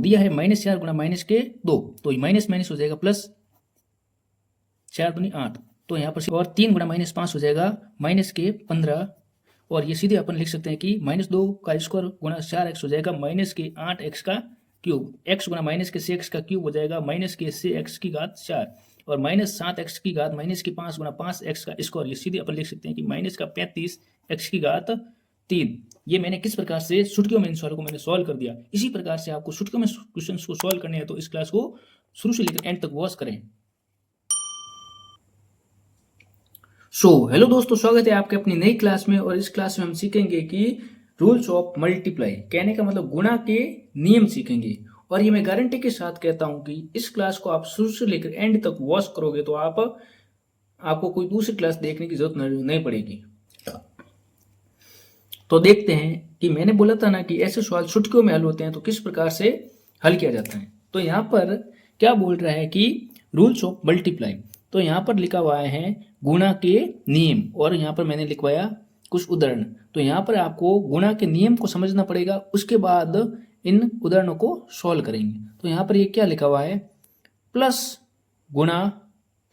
दिया है -4 गुणा -2, तो माइनस माइनस हो जाएगा प्लस, 4 दूनी 8, तो यहाँ पर और 3 गुणा -5 हो जाएगा -15, और ये सीधे अपन लिख सकते हैं कि -2 का स्क्वायर गुणा 4x हो जाएगा -8x का क्यूब, x गुणा -6x का क्यूब हो जाएगा -6x की घात 4, और -7x की घात -5 गुणा 5x का स्क्वायर, ये सीधे अपन लिख सकते हैं कि -35x की घात 3। ये मैंने किस प्रकार से सुटकियों में इन सवालों को मैंने सॉल्व कर दिया। इसी प्रकार से आपको सुटकियों में क्वेश्चन को सॉल्व करने हैं तो इस क्लास को शुरू से लेकर एंड तक वॉच करें। हेलो दोस्तों, स्वागत है आपके अपनी नई क्लास में। और इस क्लास में हम सीखेंगे कि रूल्स ऑफ मल्टीप्लाई, कहने का मतलब गुणा के नियम सीखेंगे। और ये मैं गारंटी के साथ कहता हूं कि इस क्लास को आप शुरू से लेकर एंड तक वॉच करोगे तो आपको कोई दूसरी क्लास देखने की जरूरत नहीं पड़ेगी। तो देखते हैं कि मैंने बोला था ना कि ऐसे सवाल चुटकियों में हल होते हैं, तो किस प्रकार से हल किया जाता है। तो यहाँ पर क्या बोल रहा है कि रूल्स ऑफ मल्टीप्लाई, तो यहाँ पर लिखा हुआ है गुणा के नियम, और यहाँ पर मैंने लिखवाया कुछ उदाहरण। तो यहाँ पर आपको गुणा के नियम को समझना पड़ेगा, उसके बाद इन उदाहरणों को सॉल्व करेंगे। तो यहाँ पर ये क्या लिखा हुआ है, प्लस गुणा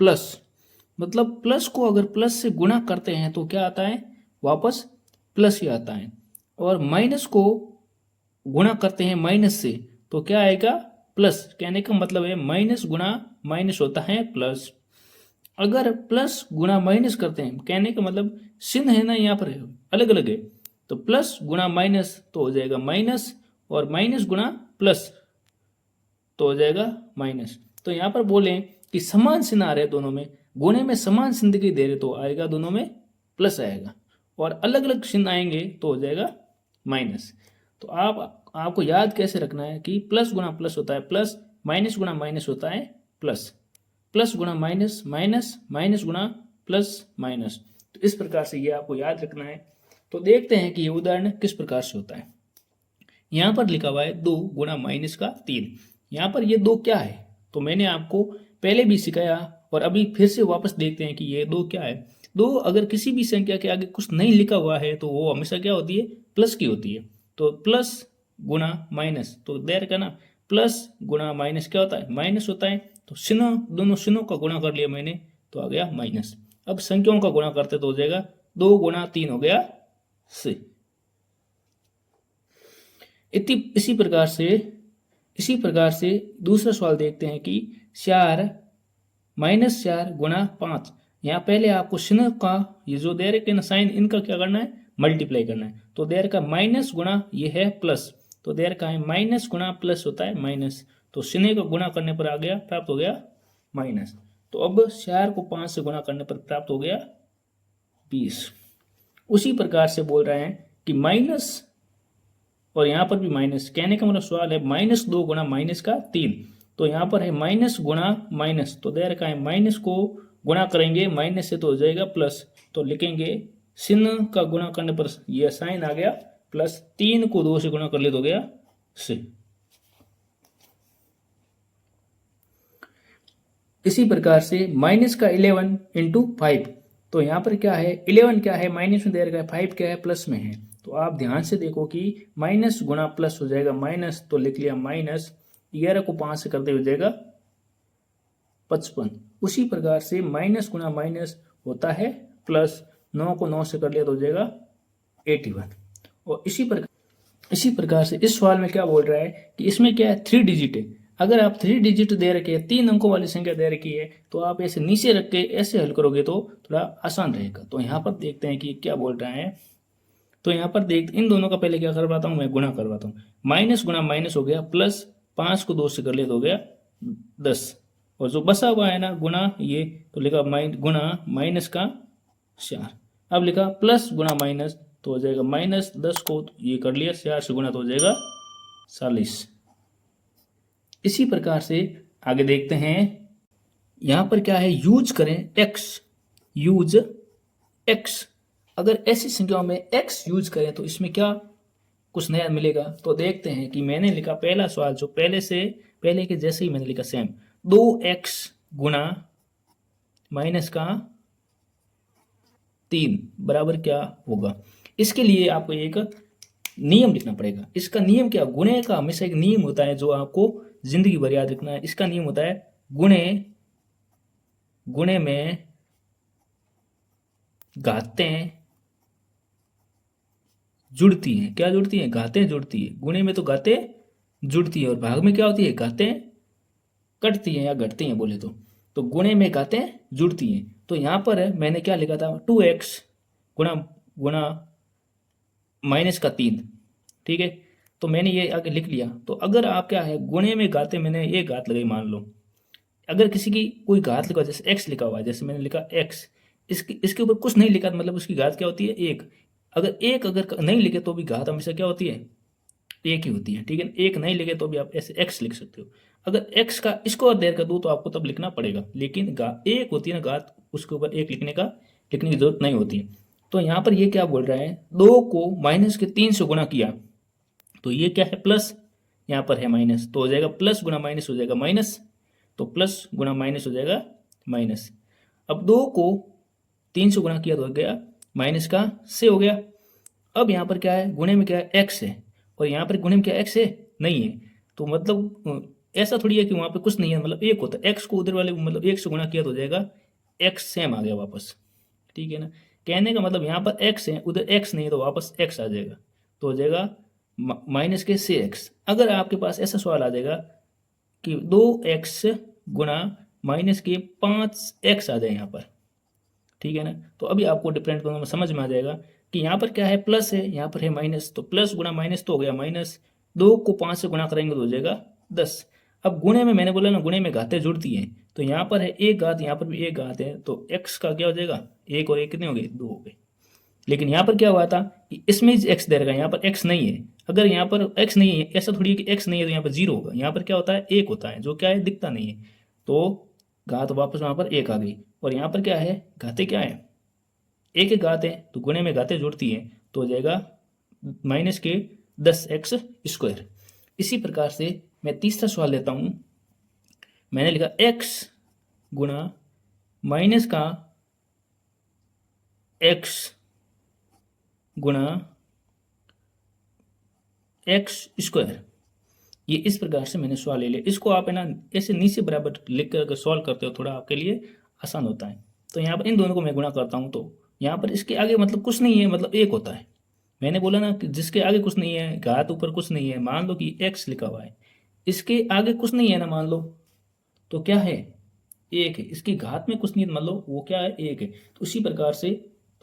प्लस, मतलब प्लस को अगर प्लस से गुणा करते हैं तो क्या आता है, वापस प्लस ही आता है। और माइनस को गुणा करते हैं माइनस से तो क्या आएगा, प्लस। कहने का मतलब है माइनस गुणा माइनस होता है प्लस। अगर प्लस गुणा माइनस करते हैं, कहने का मतलब चिन्ह है ना यहाँ पर अलग अलग है, तो प्लस गुणा माइनस तो हो जाएगा माइनस, और माइनस गुणा प्लस तो हो जाएगा माइनस। तो यहाँ पर बोले कि समान चिन्ह आ रहे दोनों में, गुणे में समान चिन्ह दिखाई दे रहे तो आएगा दोनों में प्लस आएगा, और अलग अलग चिन्ह आएंगे तो हो जाएगा माइनस। तो आपको याद कैसे रखना है कि प्लस गुणा प्लस होता है प्लस, माइनस गुणा माइनस होता है प्लस, प्लस गुणा माइनस माइनस, माइनस गुणा प्लस माइनस। तो इस प्रकार से ये आपको याद रखना है। तो देखते हैं कि ये उदाहरण किस प्रकार से होता है। यहाँ पर लिखा हुआ है 2 गुणा माइनस का 3। यहाँ पर ये 2 क्या है, तो मैंने आपको पहले भी सिखाया और अभी फिर से वापस देखते हैं कि ये 2 क्या है। 2 अगर किसी भी संख्या के आगे कुछ नहीं लिखा हुआ है तो वो हमेशा क्या होती है, प्लस की होती है। तो प्लस गुणा माइनस, तो देर का ना प्लस गुणा माइनस क्या होता है, माइनस होता है। तो चिन्ह, दोनों चिन्हों का गुणा कर लिया मैंने तो आ गया माइनस। अब संख्याओं का गुणा करते तो हो जाएगा 2 गुणा 3 हो गया 6। इसी प्रकार से दूसरा सवाल देखते हैं कि 4 -4 गुणा 5। यहाँ पहले आपको चिन्ह का ये जो दे रखे ना साइन, इनका क्या करना है, मल्टीप्लाई करना है। तो देर का माइनस गुणा ये है प्लस, तो देर का है माइनस गुणा प्लस होता है माइनस। तो चिन्ह का गुणा करने पर आ गया, प्राप्त हो गया माइनस। तो अब 4 को 5 से गुणा करने पर प्राप्त हो गया 20। उसी प्रकार से बोल रहे हैं कि माइनस, और यहाँ पर भी माइनस, कहने का मतलब सवाल है -2 गुणा माइनस का 3। तो यहाँ पर है माइनस गुणा माइनस, तो देर का है माइनस को गुणा करेंगे माइनस से तो हो जाएगा प्लस। तो लिखेंगे चिन्ह का गुणा करने पर यह साइन आ गया प्लस, 3 को 2 से गुणा कर ले तो गया 6। इसी प्रकार से माइनस का 11 इंटू 5। तो यहाँ पर क्या है, 11 क्या है, माइनस में दे रखा है, 5 क्या है, प्लस में है। तो आप ध्यान से देखो कि माइनस गुणा प्लस हो जाएगा माइनस, तो लिख लिया माइनस, 11 को 5 से करते हो जाएगा 55। उसी प्रकार से माइनस गुणा माइनस होता है प्लस, 9 को 9 से कर लिया तो हो जाएगा 81। और इसी प्रकार से इस सवाल में क्या बोल रहा है कि इसमें क्या है, 3 डिजिट है। अगर आप 3 डिजिट दे रखे हैं, 3 अंकों वाली संख्या दे रखी है, तो आप ऐसे नीचे रख के ऐसे हल करोगे तो थोड़ा आसान रहेगा। तो यहाँ पर देखते हैं कि क्या बोल रहा है। तो यहाँ पर देख, इन दोनों का पहले क्या करवाता हूँ, मैं गुणा करवाता हूँ। माइनस गुणा माइनस हो गया प्लस, 5 को 2 से कर लिया तो हो गया 10। और जो बसा हुआ है ना गुणा, ये तो लिखा गुणा माइनस का 4। अब लिखा प्लस गुणा माइनस, तो हो जाएगा माइनस 10 को ये कर लिया 4 से गुणा तो हो जाएगा 40। इसी प्रकार से आगे देखते हैं। यहाँ पर क्या है, यूज करें x, यूज x। अगर ऐसी संख्याओं में x यूज करें तो इसमें क्या कुछ नया मिलेगा। तो देखते हैं कि मैंने लिखा पहला सवाल जो पहले के जैसे ही मैंने लिखा सेम, 2x गुणा माइनस का 3 बराबर क्या होगा। इसके लिए आपको एक नियम लिखना पड़ेगा। इसका नियम क्या, गुणे का हमेशा एक नियम होता है जो आपको जिंदगी भर याद रखना है। इसका नियम होता है गुणे गुणे में घातें जुड़ती हैं। क्या जुड़ती हैं? घातें जुड़ती है। गुणे में तो घातें जुड़ती है और भाग में क्या होती है? घातें कटती हैं या घटती हैं बोले तो गुणे में घातें जुड़ती हैं। तो यहाँ पर है मैंने क्या लिखा था 2x गुणा गुणा माइनस का 3, ठीक है। तो मैंने ये आगे लिख लिया। तो अगर आप क्या है गुणे में घातें, मैंने ये घात लगाई मान लो, अगर किसी की कोई घात लिखा जैसे x लिखा हुआ है, जैसे मैंने लिखा x, इसके ऊपर कुछ नहीं लिखा मतलब उसकी घात क्या होती है? एक। अगर एक अगर नहीं लिखे तो भी घात हमेशा क्या होती है? एक ही होती है, ठीक है। एक नहीं लिखे तो भी आप ऐसे x लिख सकते हो। अगर x का स्क्वायर देर का दो तो आपको तब लिखना पड़ेगा, लेकिन एक होती है ना घात, उसके ऊपर एक लिखने की जरूरत नहीं होती है। तो यहाँ पर ये क्या बोल रहा है, 2 को माइनस के 3 से गुणा किया तो ये क्या है? प्लस, यहाँ पर है माइनस, तो हो जाएगा प्लस गुणा माइनस हो जाएगा माइनस, तो प्लस गुणा माइनस हो जाएगा माइनस। अब 2 को 3 से गुणा किया तो हो गया माइनस का से हो गया। अब यहाँ पर क्या है? गुणे में क्या है? x है, और यहाँ पर गुणे में क्या x है? नहीं है। तो मतलब ऐसा थोड़ी है कि वहाँ पे कुछ नहीं है, मतलब एक होता है। x को उधर वाले मतलब एक से गुणा किया तो हो जाएगा x सेम आ गया वापस, ठीक है ना। कहने का मतलब यहाँ पर x है, उधर x नहीं है तो वापस x आ जाएगा, तो हो जाएगा माइनस के से x। अगर आपके पास ऐसा सवाल आ जाएगा कि 2x गुणा माइनस के 5x आ जाए यहाँ पर, ठीक है ना, तो अभी आपको डिफरेंट दोनों में समझ में आ जाएगा कि यहाँ पर क्या है? प्लस है, यहाँ पर है माइनस, तो प्लस गुणा माइनस तो हो गया माइनस, 2 को 5 से गुणा करेंगे तो हो जाएगा 10। अब गुणे में मैंने बोला ना गुणे में घातें जुड़ती हैं, तो यहाँ पर है एक घात, यहाँ पर भी एक घात है, तो x का क्या हो जाएगा? एक और एक कितने हो गए? 2 हो गए। लेकिन यहाँ पर क्या हुआ था कि इसमें x दे रखा है, यहाँ पर x नहीं है। अगर यहाँ पर x नहीं है, ऐसा थोड़ी है कि x नहीं है तो यहाँ पर 0 होगा। यहाँ पर क्या होता है? 1 होता है, जो क्या है? दिखता नहीं है, तो घात वापस वहाँ पर 1 आ गई। और यहाँ पर क्या है? घातें क्या है? एक एक घात है, तो गुणे में घातें जुड़ती हैं, तो हो जाएगा माइनस के 10x स्क्वायर। इसी प्रकार से मैं तीसरा सवाल लेता हूं। मैंने लिखा x गुणा माइनस का x गुणा x स्क्वायर। ये इस प्रकार से मैंने सवाल ले लिया। इसको आप है ना ऐसे नीचे बराबर लिख कर अगर सॉल्व करते हो थोड़ा आपके लिए आसान होता है। तो यहाँ पर इन दोनों को मैं गुणा करता हूँ, तो यहाँ पर इसके आगे मतलब कुछ नहीं है, मतलब एक होता है। मैंने बोला ना कि जिसके आगे कुछ नहीं है, घात ऊपर कुछ नहीं है, मान लो कि x लिखा हुआ है, इसके आगे कुछ नहीं है ना मान लो, तो क्या है? एक है। इसकी घात में कुछ नहीं है मतलब वो क्या है? एक है। तो इसी प्रकार से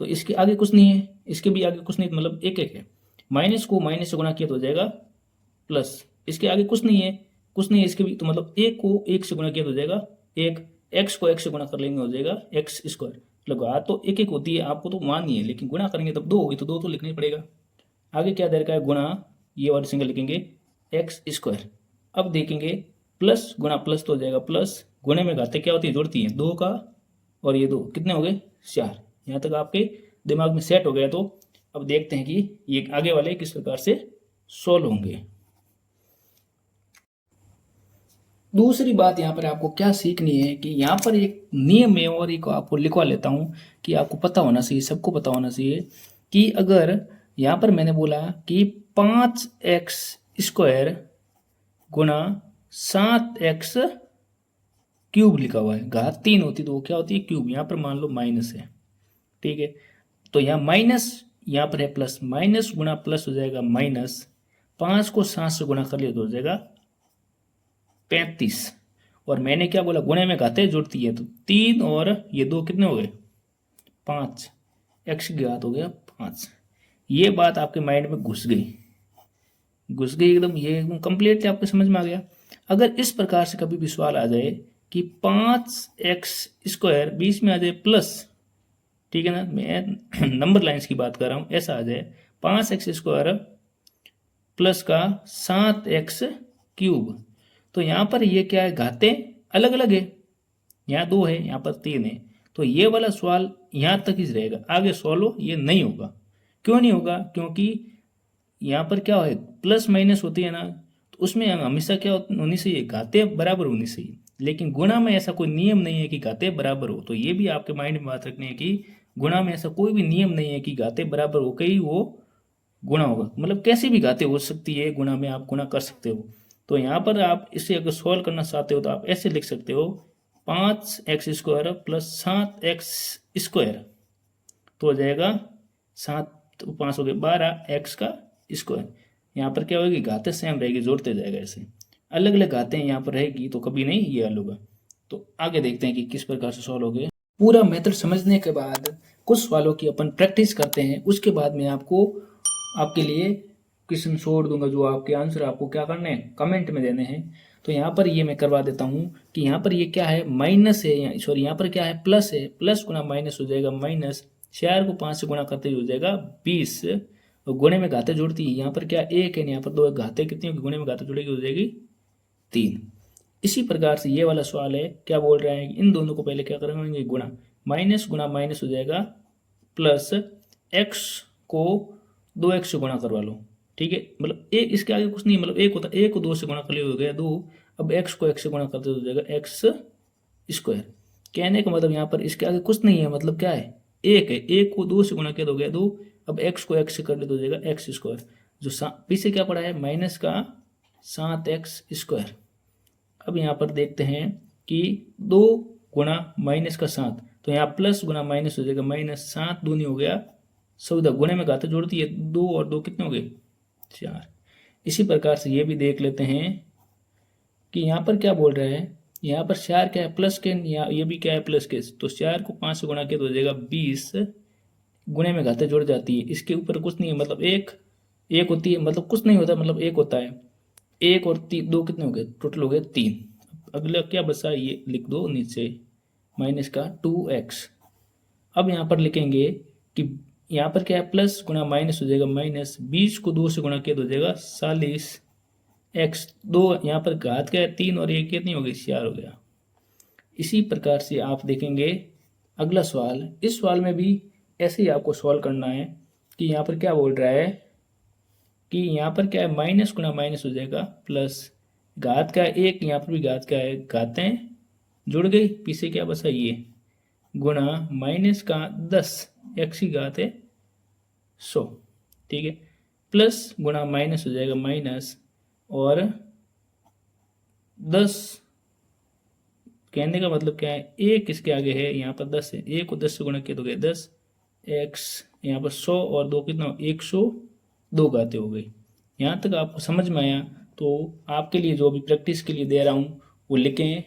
तो इसके आगे कुछ नहीं है, इसके भी आगे कुछ नहीं मतलब एक एक है। माइनस को माइनस से गुणा किया तो हो जाएगा प्लस, इसके आगे कुछ नहीं है, कुछ नहीं है इसके भी, तो मतलब एक को एक से गुणा किया तो हो जाएगा एक, एक्स को एक से गुणा कर लेंगे हो जाएगा एक्स स्क्वायर। मतलब घात तो एक एक होती है, आपको तो माननी है, लेकिन गुणा करेंगे तब 2 होगी, तो 2 तो लिखना ही पड़ेगा। आगे क्या दे रखा है? गुणा, ये वाले सिंगल लिखेंगे एक्स स्क्वायर। अब देखेंगे प्लस गुणा प्लस तो हो जाएगा प्लस, गुणे में घातें क्या होती है? जुड़ती हैं। 2 का और ये 2 कितने हो गए? 4। यहाँ तक आपके दिमाग में सेट हो गया। तो अब देखते हैं कि ये आगे वाले किस प्रकार से सोल्व होंगे। दूसरी बात यहाँ पर आपको क्या सीखनी है कि यहाँ पर एक नियम है और एक आपको लिखवा लेता हूँ कि आपको पता होना चाहिए, सबको पता होना चाहिए कि अगर यहाँ पर मैंने बोला कि 5x स्क्वायर गुणा 7x क्यूब लिखा हुआ है, घात 3 होती तो वो क्या होती है? क्यूब। यहाँ पर मान लो माइनस है, ठीक है। तो यहाँ माइनस, यहाँ पर है प्लस, माइनस गुणा प्लस हो जाएगा माइनस, 5 को 7 से गुणा कर लिया तो हो जाएगा 35। और मैंने क्या बोला? गुणे में घातें जुड़ती है, तो 3 और ये 2 कितने हो गए? 5, एक्स की घात हो गया 5। ये बात आपके माइंड में घुस गई एकदम, ये एकदम कंप्लीटली आपको समझ में आ गया। अगर इस प्रकार से कभी भी सवाल आ जाए कि 5x स्क्वायर बीच में आ जाए प्लस, ठीक है ना, मैं नंबर लाइंस की बात कर रहा हूं, ऐसा आ जाए 5x स्क्वायर प्लस का 7x क्यूब, तो यहाँ पर ये क्या है? घातें अलग अलग है, यहाँ 2 है, यहाँ पर 3 है, तो ये वाला सवाल यहाँ तक ही रहेगा, आगे सॉल्व ये नहीं होगा। क्यों नहीं होगा? क्योंकि यहाँ पर क्या है? प्लस माइनस होती है ना, तो उसमें हमेशा क्या होनी चाहिए? घातें बराबर होनी चाहिए। लेकिन गुणा में ऐसा कोई नियम नहीं है कि घातें बराबर हो। तो ये भी आपके माइंड में बात रखनी है कि गुणा में ऐसा कोई भी नियम नहीं है कि घातें बराबर हो के ही वो गुणा होगा, मतलब कैसी भी घातें हो सकती है, गुणा में आप गुणा कर सकते हो। तो यहाँ पर आप इसे अगर सॉल्व करना चाहते हो तो आप ऐसे लिख सकते हो 5x² प्लस 7x², तो हो जाएगा 7 5 हो गए 12x²। यहाँ पर क्या होगी, घातें सेम रहेगी, जोड़ते जाएगा, ऐसे अलग अलग घातें यहाँ पर रहेगी तो कभी नहीं ये हल होगा। तो आगे देखते हैं कि किस प्रकार से सॉल्व होगे। पूरा मेथड समझने के बाद कुछ सवालों की अपन प्रैक्टिस करते हैं, उसके बाद मैं आपको आपके लिए क्वेश्चन छोड़ दूंगा, जो आपके आंसर आपको क्या करने हैं, कमेंट में देने हैं। तो यहाँ पर ये मैं करवा देता हूँ कि यहाँ पर ये क्या है, माइनस है, सॉरी यहाँ पर क्या है, प्लस है, प्लस गुना माइनस हो जाएगा माइनस, 4 को 5 से गुणा करते हो जाएगा 20, और गुणे में घातें जुड़ती है, यहाँ पर क्या 1 है, यहाँ पर 2 घातें कितनी होगी, गुणे में घातें जुड़ेगी, हो जाएगी 3। इसी प्रकार से ये वाला सवाल है, क्या बोल रहे हैं, इन दोनों को पहले क्या करेंगे, गुणा, माइनस गुना माइनस हो जाएगा प्लस, एक्स को 2x से गुणा करवा लो, ठीक है, मतलब एक इसके आगे कुछ नहीं, मतलब एक होता, एक को 2 से गुणा कर लिया हो गया 2, अब x को x से गुणा करते हो जाएगा x²। कहने का मतलब यहाँ पर इसके आगे कुछ नहीं है, मतलब क्या है, एक है, एक को 2 से गुणा किया तो हो गया 2, अब x को x से कर ले तो हो जाएगा x², जो पीछे क्या पड़ा है, माइनस का 7x²। अब यहाँ पर देखते हैं कि 2 गुणा माइनस का 7, तो यहाँ प्लस गुना माइनस हो जाएगा माइनस, 7 दूनी हो गया 14, गुणे में घातें जोड़ती है, 2 और 2 कितने हो गए, 4। इसी प्रकार से ये भी देख लेते हैं कि यहाँ पर क्या बोल रहे हैं, यहाँ पर 4 क्या है, प्लस के, यहाँ ये भी क्या है, प्लस के, तो 4 को 5 से गुणा किया तो हो जाएगा 20, गुणे में घातें जुड़ जाती है, इसके ऊपर कुछ नहीं है, मतलब एक एक होती है, मतलब कुछ नहीं होता, मतलब एक होता है, एक और 2 कितने हो गए, टोटल हो गए 3। अगला क्या बचा, ये लिख दो नीचे, माइनस का 2x। अब यहाँ पर लिखेंगे कि यहाँ पर क्या है, प्लस गुना माइनस हो जाएगा माइनस, 20 को 2 से गुणा किया तो हो जाएगा 40x, 2 यहाँ पर घात क्या है 3 और 1 कितनी हो गई, 4 हो गया। इसी प्रकार से आप देखेंगे अगला सवाल, इस सवाल में भी ऐसे ही आपको सॉल्व करना है कि यहाँ पर क्या बोल रहा है कि यहाँ पर क्या है, माइनस गुना माइनस हो जाएगा प्लस, घात का 1, यहाँ पर भी घात क्या है, घातें जुड़ गई, पीछे क्या बचा ये, गुणा माइनस का 10, x की घात है 100, ठीक है, प्लस गुणा माइनस हो जाएगा माइनस, और 10, कहने का मतलब क्या है, एक इसके आगे है, यहाँ पर 10 है, 1 को 10 से गुणा किया तो गया 10, x यहाँ पर 100 और 2 कितना, 102 घातें हो गई। यहाँ तक आपको समझ में आया, तो आपके लिए जो भी प्रैक्टिस के लिए दे रहा हूँ वो लिखें,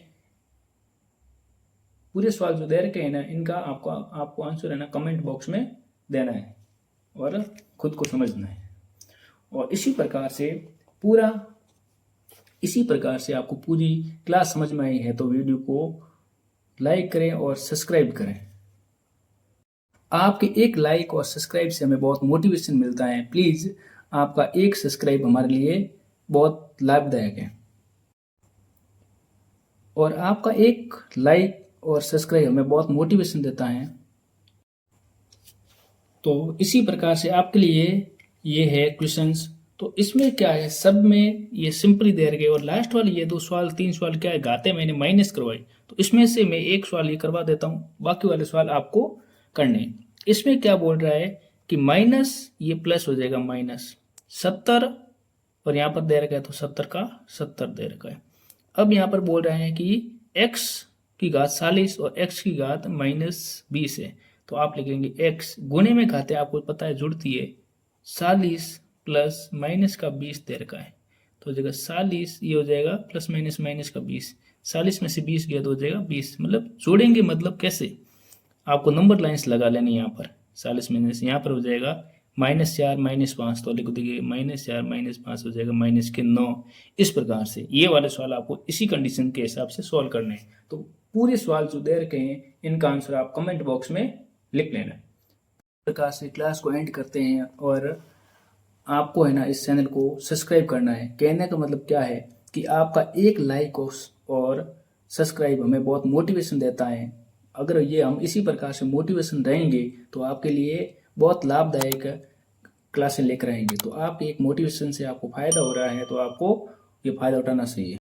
पूरे सवाल जो दे रखे हैं ना, इनका आपको आंसर है ना कमेंट बॉक्स में देना है और खुद को समझना है। और इसी प्रकार से आपको पूरी क्लास समझ में आई है तो वीडियो को लाइक करें और सब्सक्राइब करें। आपके एक लाइक और सब्सक्राइब से हमें बहुत मोटिवेशन मिलता है, प्लीज़ आपका एक सब्सक्राइब हमारे लिए बहुत लाभदायक है, और आपका एक लाइक और सब्सक्राइब हमें बहुत मोटिवेशन देता है। तो इसी प्रकार से आपके लिए ये है क्वेश्चंस, तो इसमें क्या है, सब में ये सिंपल ही दे रखे, और लास्ट वाले ये 2 सवाल 3 सवाल क्या है, घातें मैंने माइनस करवाई, तो इसमें से मैं एक सवाल ये करवा देता हूँ, बाकी वाले सवाल आपको करने। इसमें क्या बोल रहा है कि माइनस, ये प्लस हो जाएगा माइनस 70, और यहाँ पर दे रखा है तो 70 का 70 दे रखा है। अब यहाँ पर बोल रहे हैं कि x की घात 40 और x की घात -20 है, तो आप लिखेंगे x, गुणे में घातें आपको पता है जुड़ती है, 40 प्लस माइनस का 20 दे रखा है, तो हो जाएगा 40, ये हो जाएगा प्लस माइनस माइनस का 20, 40 में से 20 गया तो हो जाएगा 20, मतलब जोड़ेंगे, मतलब कैसे, आपको नंबर लाइन्स लगा लेनी, यहाँ पर 40 माइनस, यहाँ पर हो जाएगा -4 -5, तो लिख दीजिए -4 -5 हो जाएगा -9। इस प्रकार से ये वाले सवाल आपको इसी कंडीशन के हिसाब से सॉल्व करने हैं। तो पूरे सवाल जो दे रखे हैं इनका आंसर आप कमेंट बॉक्स में लिख लेना। इस प्रकार से क्लास को एंड करते हैं, और आपको है ना इस चैनल को सब्सक्राइब करना है। कहने का मतलब क्या है कि आपका एक लाइक और सब्सक्राइब हमें बहुत मोटिवेशन देता है। अगर ये हम इसी प्रकार से मोटिवेशन रहेंगे तो आपके लिए बहुत लाभदायक क्लासें लेकर आएंगे। तो आप एक मोटिवेशन से आपको फ़ायदा हो रहा है तो आपको ये फ़ायदा उठाना चाहिए।